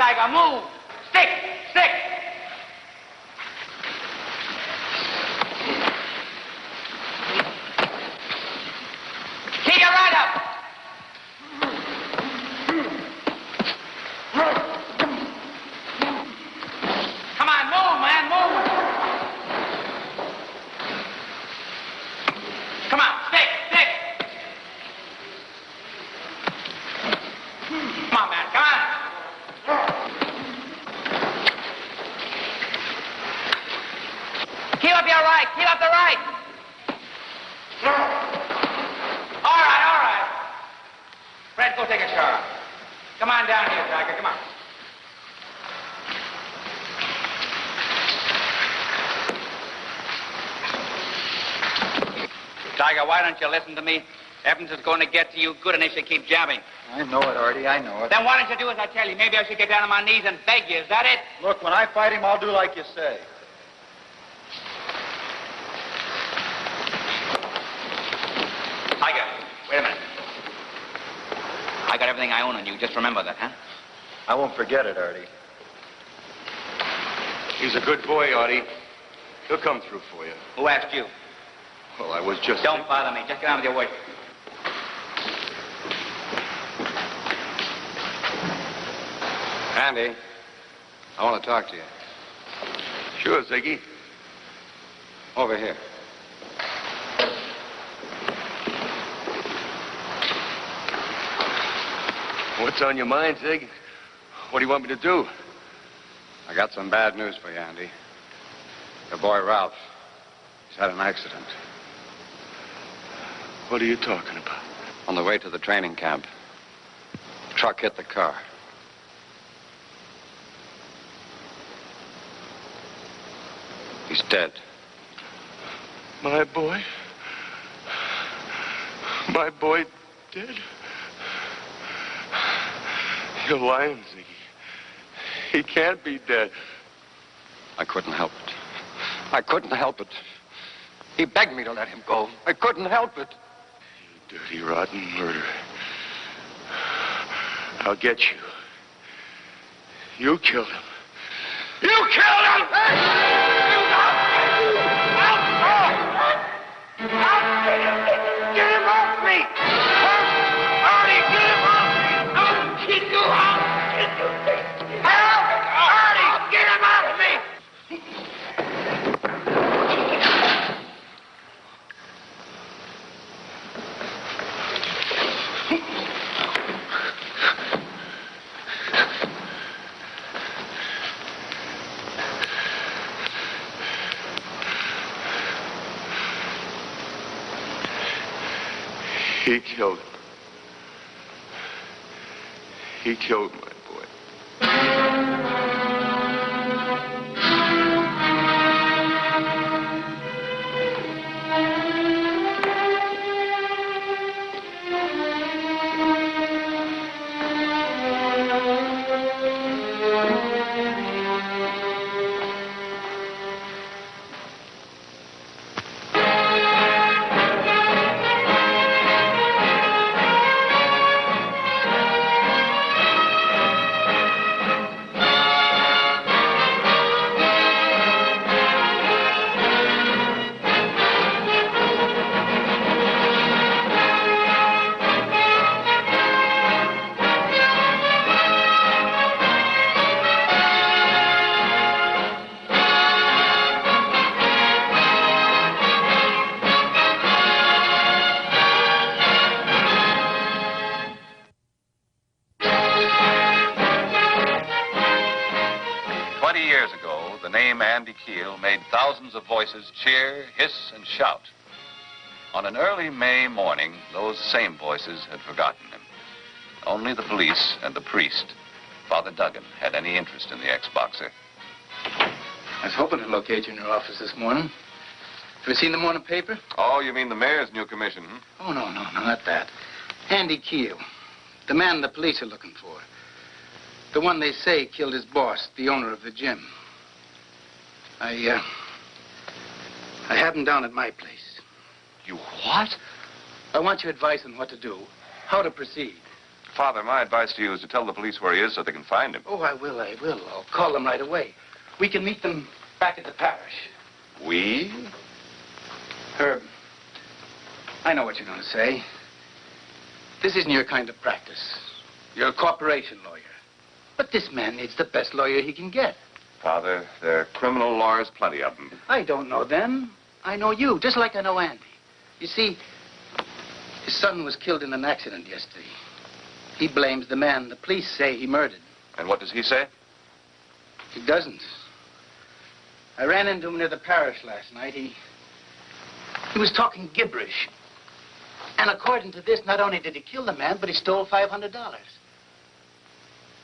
Tiger, move. Stick, stick. Keep your right up. Come on, move, man, move. Come on, stick, stick. Come on, man, come on. Keep up your right, keep up the right. All right, all right. Fred, go take a shower. Come on down here, Tiger, come on. Tiger, why don't you listen to me? Evans is going to get to you good and they should keep jabbing. I know it, Artie, I know it. Then why don't you do as I tell you? Maybe I should get down on my knees and beg you. Is that it? Look, when I fight him, I'll do like you say. Tiger, wait a minute. I got everything I own on you. Just remember that, huh? I won't forget it, Artie. He's a good boy, Artie. He'll come through for you. Who asked you? Well, I was just... Don't bother me. Just get on with your work. Andy, I want to talk to you. Sure, Ziggy. Over here. What's on your mind, Zig? What do you want me to do? I got some bad news for you, Andy. Your boy Ralph, he's had an accident. What are you talking about? On the way to the training camp, the truck hit the car. He's dead. My boy? My boy dead? You're lying, Ziggy. He can't be dead. I couldn't help it. I couldn't help it. He begged me to let him go. I couldn't help it. You dirty, rotten murderer. I'll get you. You killed him. You killed him! Get him off me! Artie, get him off me! I'll kick you out! Help! Artie, get him off me! He killed him. He killed my boy. Of voices cheer, hiss, and shout. On an early May morning, those same voices had forgotten him. Only the police and the priest, Father Duggan, had any interest in the ex-boxer. I was hoping to locate you in your office this morning. Have you seen the morning paper? Oh, you mean the mayor's new commission, hmm? Oh, no, not that. Andy Keel, the man the police are looking for. The one they say killed his boss, the owner of the gym. I have him down at my place. You what? I want your advice on what to do, how to proceed. Father, my advice to you is to tell the police where he is so they can find him. Oh, I will. I'll call them right away. We can meet them back at the parish. We? Herb, I know what you're going to say. This isn't your kind of practice. You're a corporation lawyer. But this man needs the best lawyer he can get. Father, there are criminal lawyers, plenty of them. I don't know them. I know you, just like I know Andy. You see, his son was killed in an accident yesterday. He blames the man the police say he murdered. And what does he say? He doesn't. I ran into him near the parish last night. He was talking gibberish. And according to this, not only did he kill the man, but he stole $500.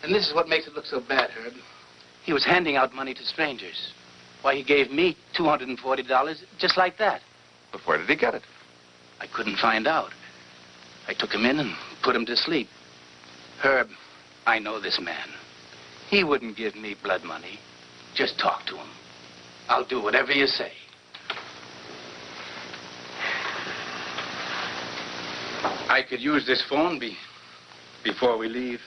And this is what makes it look so bad, Herb. He was handing out money to strangers. Why, he gave me $240 just like that. But where did he get it? I couldn't find out. I took him in and put him to sleep. Herb, I know this man. He wouldn't give me blood money. Just talk to him. I'll do whatever you say. I could use this phone before we leave.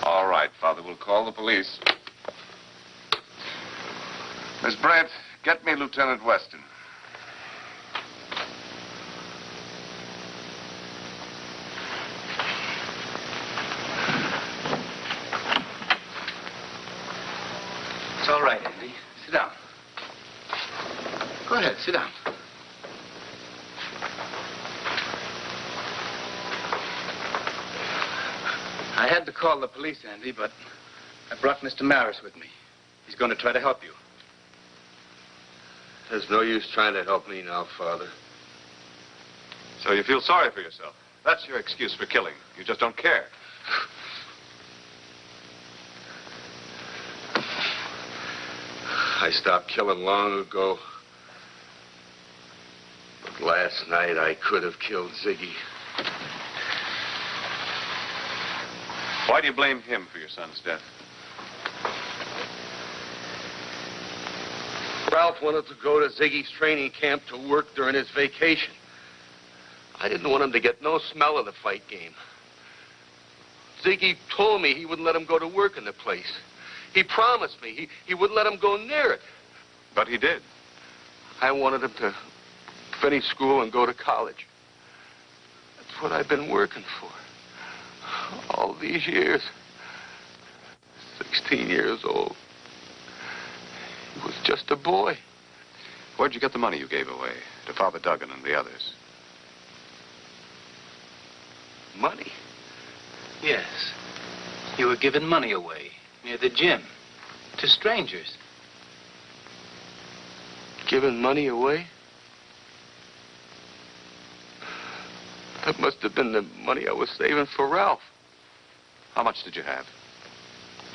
All right, Father, we'll call the police. Miss Brent, get me Lieutenant Weston. It's all right, Andy. Sit down. Go ahead, sit down. I had to call the police, Andy, but I brought Mr. Maris with me. He's going to try to help you. There's no use trying to help me now, Father. So you feel sorry for yourself. That's your excuse for killing. You just don't care. I stopped killing long ago. But last night I could have killed Ziggy. Why do you blame him for your son's death? Ralph wanted to go to Ziggy's training camp to work during his vacation. I didn't want him to get no smell of the fight game. Ziggy told me he wouldn't let him go to work in the place. He promised me he wouldn't let him go near it. But he did. I wanted him to finish school and go to college. That's what I've been working for. All these years. 16 years old. He was just a boy. Where'd you get the money you gave away to Father Duggan and the others? Money? Yes. You were giving money away near the gym to strangers. Giving money away? That must have been the money I was saving for Ralph. How much did you have?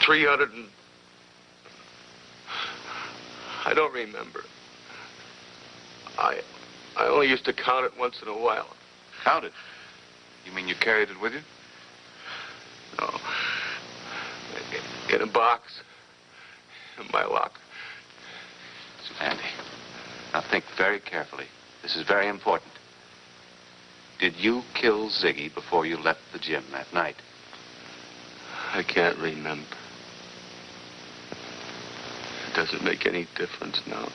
300 and... I don't remember. I only used to count it once in a while. Count it? You mean you carried it with you? No. In a box. In my locker. Andy, now think very carefully. This is very important. Did you kill Ziggy before you left the gym that night? I can't remember. It doesn't make any difference now.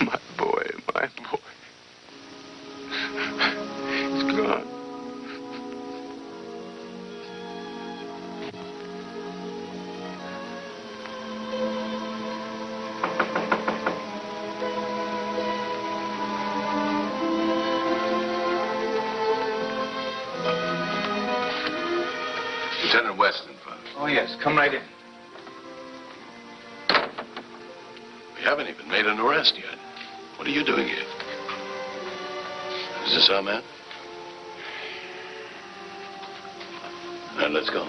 My boy, my boy. He's gone. Lieutenant Weston, Father. Oh, yes. Come right in. We haven't even made an arrest yet. What are you doing here? Is this our man? All right, let's go.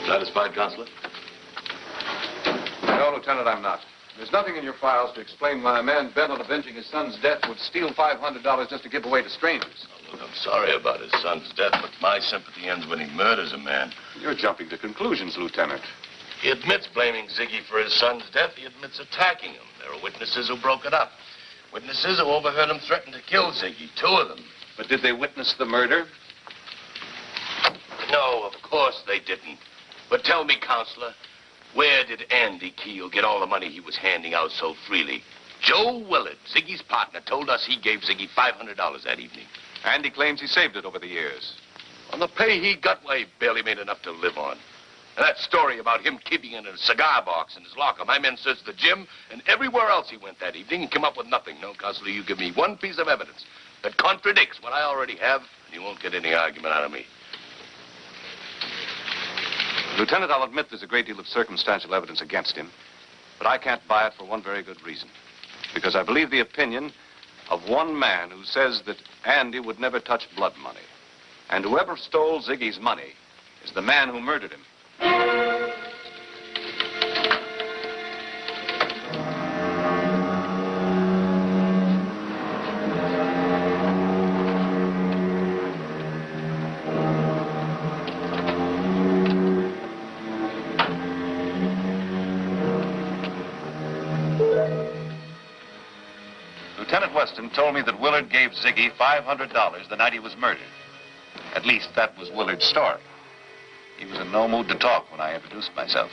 Satisfied, Constable? No, Lieutenant, I'm not. There's nothing in your files to explain why a man bent on avenging his son's death would steal $500 just to give away to strangers. Oh, look, I'm sorry about his son's death, but my sympathy ends when he murders a man. You're jumping to conclusions, Lieutenant. He admits blaming Ziggy for his son's death. He admits attacking him. There are witnesses who broke it up. Witnesses who overheard him threaten to kill Ziggy, 2 of them. But did they witness the murder? No, of course they didn't. But tell me, Counselor, where did Andy Keel get all the money he was handing out so freely? Joe Willard, Ziggy's partner, told us he gave Ziggy $500 that evening. Andy claims he saved it over the years. On the pay he got, why, he barely made enough to live on. And that story about him keeping it in a cigar box in his locker, my men searched the gym and everywhere else he went that evening and came up with nothing. No, Counselor, you give me one piece of evidence that contradicts what I already have, and you won't get any argument out of me. Lieutenant, I'll admit there's a great deal of circumstantial evidence against him, but I can't buy it for one very good reason. Because I believe the opinion of one man who says that Andy would never touch blood money. And whoever stole Ziggy's money is the man who murdered him. Lieutenant Weston told me that Willard gave Ziggy $500 the night he was murdered. At least that was Willard's story. He was in no mood to talk when I introduced myself.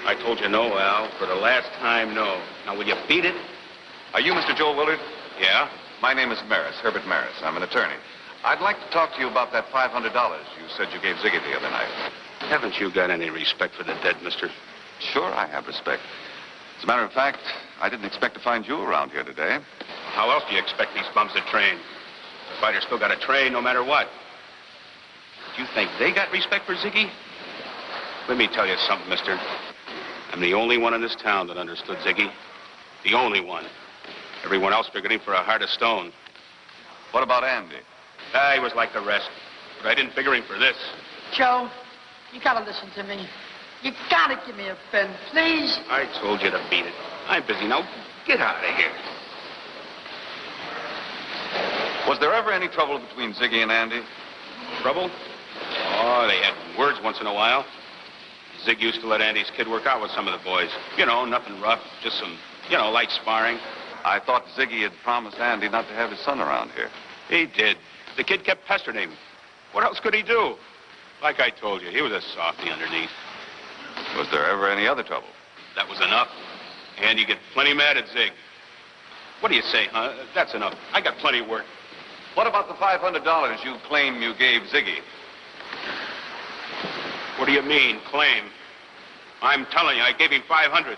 I told you no, Al. For the last time, no. Now, will you beat it? Are you Mr. Joel Willard? Yeah? My name is Maris, Herbert Maris. I'm an attorney. I'd like to talk to you about that $500 you said you gave Ziggy the other night. Haven't you got any respect for the dead, mister? Sure, I have respect. As a matter of fact, I didn't expect to find you around here today. How else do you expect these bums to train? The fighters still got to train no matter what. Do you think they got respect for Ziggy? Let me tell you something, mister. I'm the only one in this town that understood Ziggy. The only one. Everyone else figured him for a heart of stone. What about Andy? He was like the rest. But I didn't figure him for this. Joe, you gotta listen to me. You gotta give me a pen, please. I told you to beat it. I'm busy now. Get out of here. Was there ever any trouble between Ziggy and Andy? Trouble? Oh, they had words once in a while. Zig used to let Andy's kid work out with some of the boys. You know, nothing rough, just some, light sparring. I thought Ziggy had promised Andy not to have his son around here. He did. The kid kept pestering him. What else could he do? Like I told you, he was a softy underneath. Was there ever any other trouble? That was enough. Andy get plenty mad at Zig. What do you say, huh? That's enough. I got plenty of work. What about the $500 you claim you gave Ziggy? What do you mean, claim? I'm telling you, I gave him $500.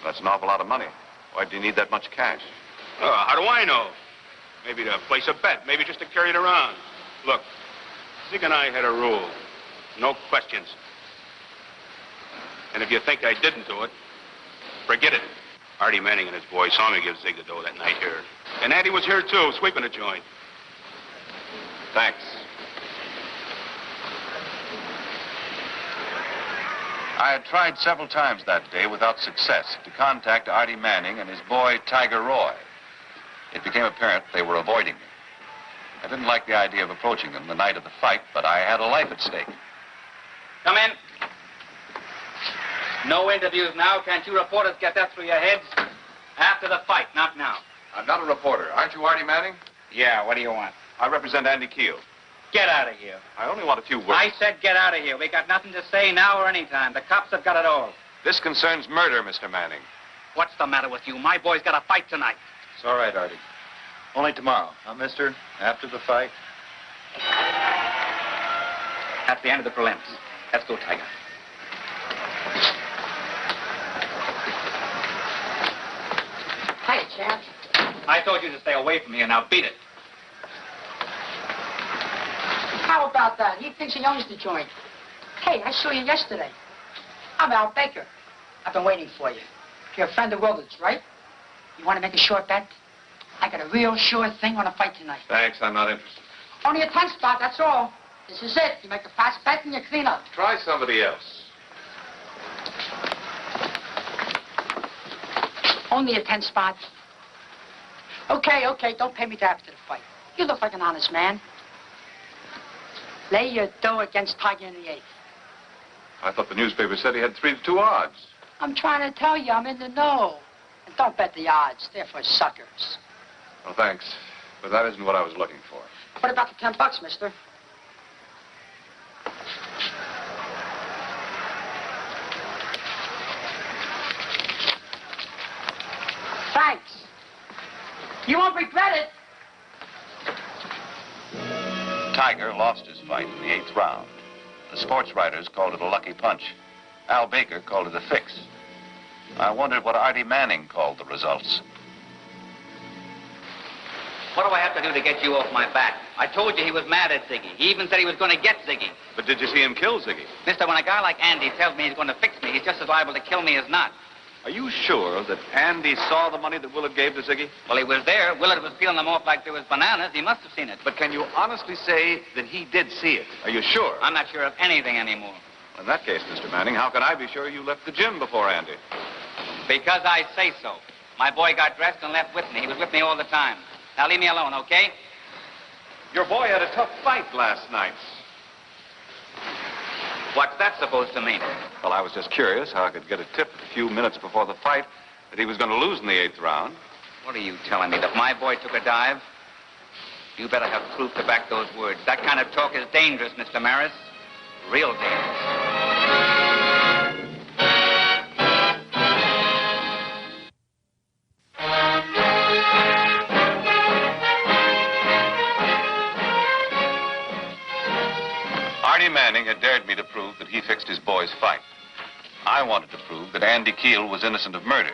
That's an awful lot of money. Why do you need that much cash? How do I know? Maybe to place a bet, maybe just to carry it around. Look, Zig and I had a rule. No questions. And if you think I didn't do it, forget it. Artie Manning and his boys saw me give Zig the dough that night here. And Andy was here, too, sweeping a joint. Thanks. I had tried several times that day without success to contact Artie Manning and his boy, Tiger Roy. It became apparent they were avoiding me. I didn't like the idea of approaching them the night of the fight, but I had a life at stake. Come in. No interviews now. Can't you reporters get that through your heads? After the fight, not now. I'm not a reporter. Aren't you Artie Manning? Yeah, what do you want? I represent Andy Keel. Get out of here. I only want a few words. I said get out of here. We got nothing to say now or any time. The cops have got it all. This concerns murder, Mr. Manning. What's the matter with you? My boy's got a fight tonight. It's all right, Artie. Only tomorrow, huh, mister? After the fight? That's the end of the prelims. Let's go, Tiger. Hi, champ. I told you to stay away from me, and now beat it. How about that? He thinks he owns the joint. Hey, I saw you yesterday. I'm Al Baker. I've been waiting for you. You're a friend of Willard's, right? You want to make a short bet? I got a real sure thing on a fight tonight. Thanks, I'm not interested. Only a 10 spot, that's all. This is it. You make a fast bet and you clean up. Try somebody else. Only a 10 spot. Okay, don't pay me till after the fight. You look like an honest man. Lay your dough against Tiger in the 8th. I thought the newspaper said he had 3-2 odds. I'm trying to tell you, I'm in the know. And don't bet the odds. They're for suckers. Well, thanks. But that isn't what I was looking for. What about the $10, mister? Thanks. You won't regret it. Tiger lost his fight in the 8th round. The sports writers called it a lucky punch. Al Baker called it a fix. I wondered what Artie Manning called the results. What do I have to do to get you off my back? I told you he was mad at Ziggy. He even said he was going to get Ziggy. But did you see him kill Ziggy? Mister, when a guy like Andy tells me he's going to fix me, he's just as liable to kill me as not. Are you sure that Andy saw the money that Willard gave to Ziggy? Well, he was there. Willard was peeling them off like there was bananas. He must have seen it. But can you honestly say that he did see it? Are you sure? I'm not sure of anything anymore. In that case, Mr. Manning, how can I be sure you left the gym before Andy? Because I say so. My boy got dressed and left with me. He was with me all the time. Now, leave me alone, okay? Your boy had a tough fight last night. What's that supposed to mean? Well, I was just curious how I could get a tip a few minutes before the fight that he was going to lose in the 8th round. What are you telling me, that my boy took a dive? You better have proof to back those words. That kind of talk is dangerous, Mr. Maris. Real dangerous. Artie Manning had dared me to prove that he fixed his boy's fight. I wanted to prove that Andy Keel was innocent of murder.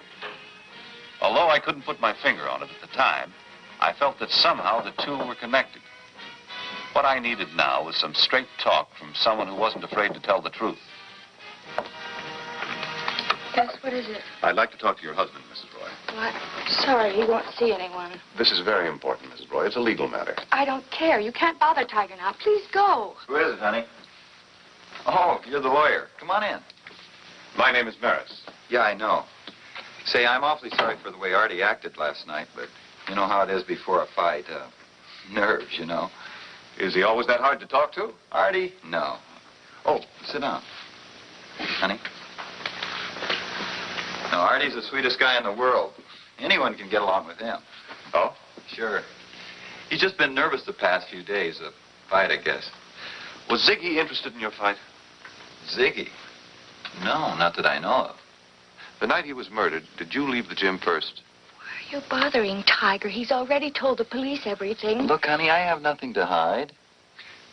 Although I couldn't put my finger on it at the time, I felt that somehow the two were connected. What I needed now was some straight talk from someone who wasn't afraid to tell the truth. Yes, what is it? I'd like to talk to your husband, Mrs. Roy. What? Sorry, he won't see anyone. This is very important, Mrs. Roy. It's a legal matter. I don't care. You can't bother Tiger now. Please go. Who is it, honey? Oh, you're the lawyer. Come on in. My name is Maris. Yeah, I know. Say, I'm awfully sorry for the way Artie acted last night, but you know how it is before a fight. Nerves, you know. Is he always that hard to talk to? Artie? No. Oh, sit down. Honey? No, Artie's the sweetest guy in the world. Anyone can get along with him. Oh? Sure. He's just been nervous the past few days. A fight, I guess. Was Ziggy interested in your fight? Ziggy? No, not that I know of. The night he was murdered, did you leave the gym first? Why are you bothering Tiger? He's already told the police everything. Look, honey, I have nothing to hide.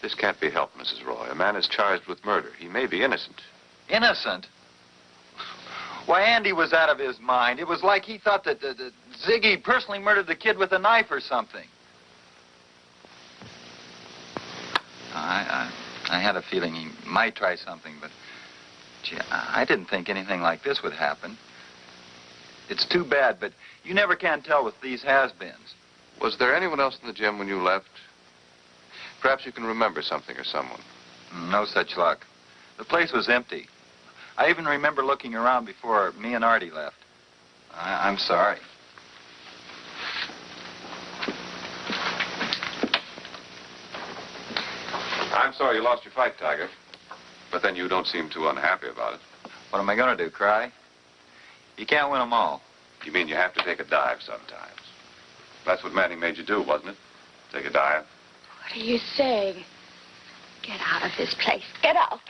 This can't be helped, Mrs. Roy. A man is charged with murder. He may be innocent. Innocent? Why, Andy was out of his mind. It was like he thought that Ziggy personally murdered the kid with a knife or something. I had a feeling he might try something, but, gee, I didn't think anything like this would happen. It's too bad, but you never can tell with these has-beens. Was there anyone else in the gym when you left? Perhaps you can remember something or someone. No such luck. The place was empty. I even remember looking around before me and Artie left. I'm sorry. I'm sorry you lost your fight, Tiger. But then you don't seem too unhappy about it. What am I going to do, cry? You can't win them all. You mean you have to take a dive sometimes? That's what Manning made you do, wasn't it? Take a dive? What are you saying? Get out of this place. Get out.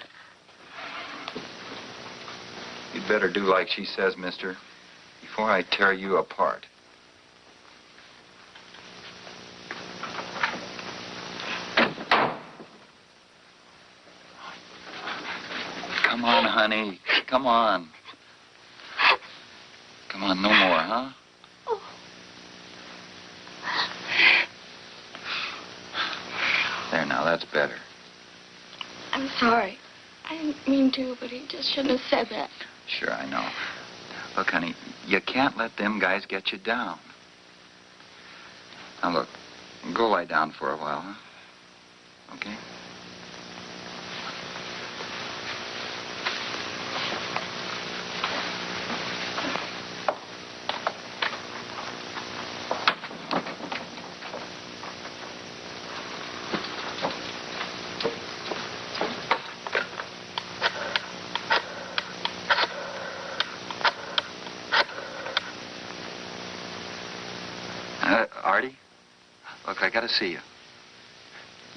You'd better do like she says, mister, before I tear you apart. Come on, honey. Come on. Come on, no more, huh? There, now, that's better. I'm sorry. I didn't mean to, but he just shouldn't have said that. Sure, I know. Look, honey, you can't let them guys get you down. Now, look, go lie down for a while, huh? Okay? I gotta see you.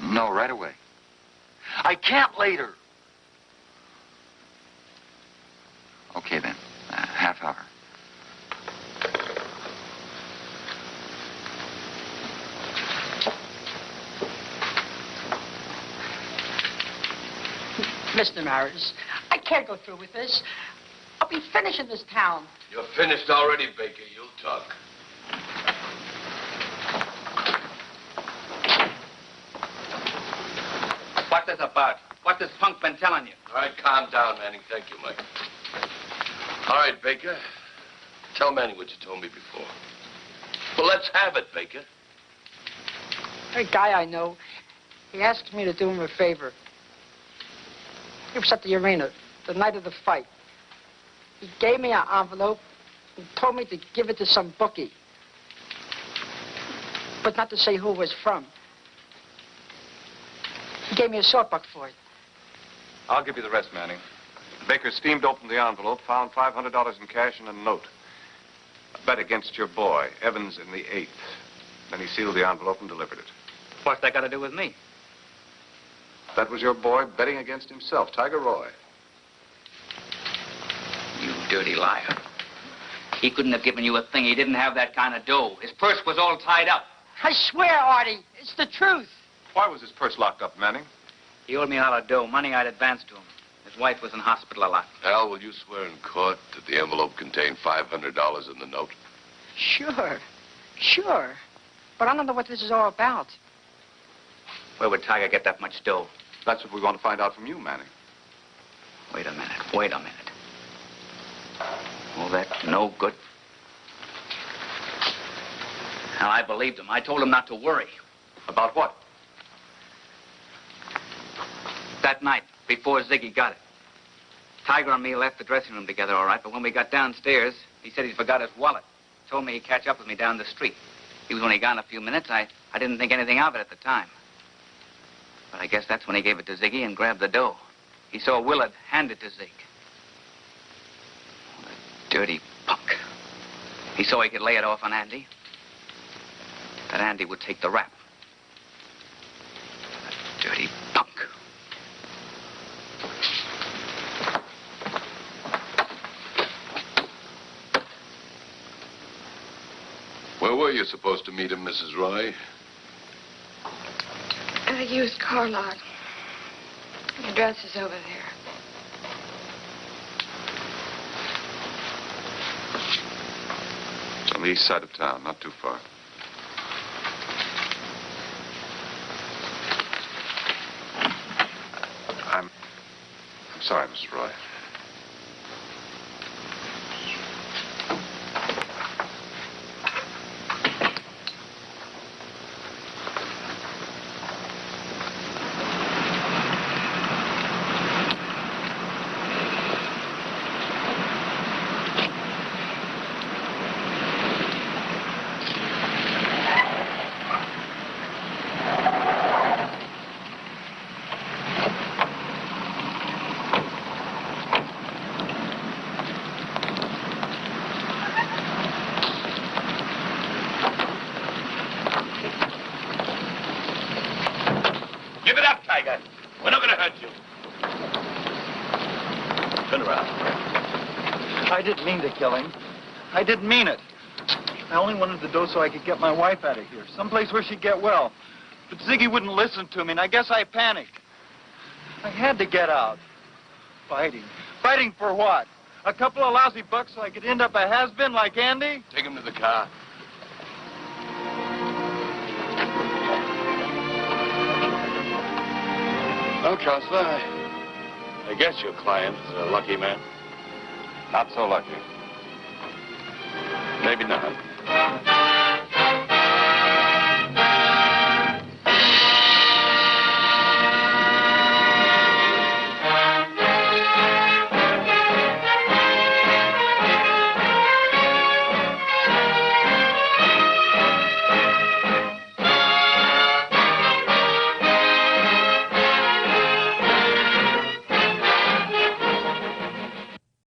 No, right away. I can't later. Okay, then. Half hour. Mr. Maris, I can't go through with this. I'll be finished in this town. You're finished already, Baker. You'll talk. What's this about? What's this punk been telling you? All right, calm down, Manning. Thank you, Mike. All right, Baker. Tell Manning what you told me before. Well, let's have it, Baker. A guy I know, he asked me to do him a favor. He was at the arena the night of the fight. He gave me an envelope and told me to give it to some bookie. But not to say who it was from. He gave me a short buck for it. I'll give you the rest, Manning. Baker steamed open the envelope, found $500 in cash and a note. A bet against your boy, Evans, in the 8th. Then he sealed the envelope and delivered it. What's that got to do with me? That was your boy betting against himself, Tiger Roy. You dirty liar. He couldn't have given you a thing. He didn't have that kind of dough. His purse was all tied up. I swear, Artie, it's the truth. Why was his purse locked up, Manning? He owed me a lot of dough, money I'd advanced to him. His wife was in hospital a lot. Al, will you swear in court that the envelope contained $500 in the note? Sure. But I don't know what this is all about. Where would Tiger get that much dough? That's what we want to find out from you, Manning. Wait a minute. Oh, that's no good. Now, I believed him. I told him not to worry. About what? That night, before Ziggy got it. Tiger and me left the dressing room together, all right, but when we got downstairs, he said he forgot his wallet. Told me he'd catch up with me down the street. He was only gone a few minutes. I didn't think anything of it at the time. But I guess that's when he gave it to Ziggy and grabbed the dough. He saw Willard hand it to Zig. Oh, the dirty punk. He saw he could lay it off on Andy. That Andy would take the rap. The dirty punk. Where were you supposed to meet him, Mrs. Roy? At a used car lot. The address is over there. It's on the east side of town, not too far. I'm sorry, Mrs. Roy. Give it up, Tiger. We're not going to hurt you. Turn around. I didn't mean to kill him. I didn't mean it. I only wanted the dough so I could get my wife out of here, someplace where she'd get well. But Ziggy wouldn't listen to me, and I guess I panicked. I had to get out. Fighting. Fighting for what? A couple of lousy bucks so I could end up a has-been like Andy? Take him to the car. Well, Counselor, I guess your client is a lucky man. Not so lucky. Maybe not.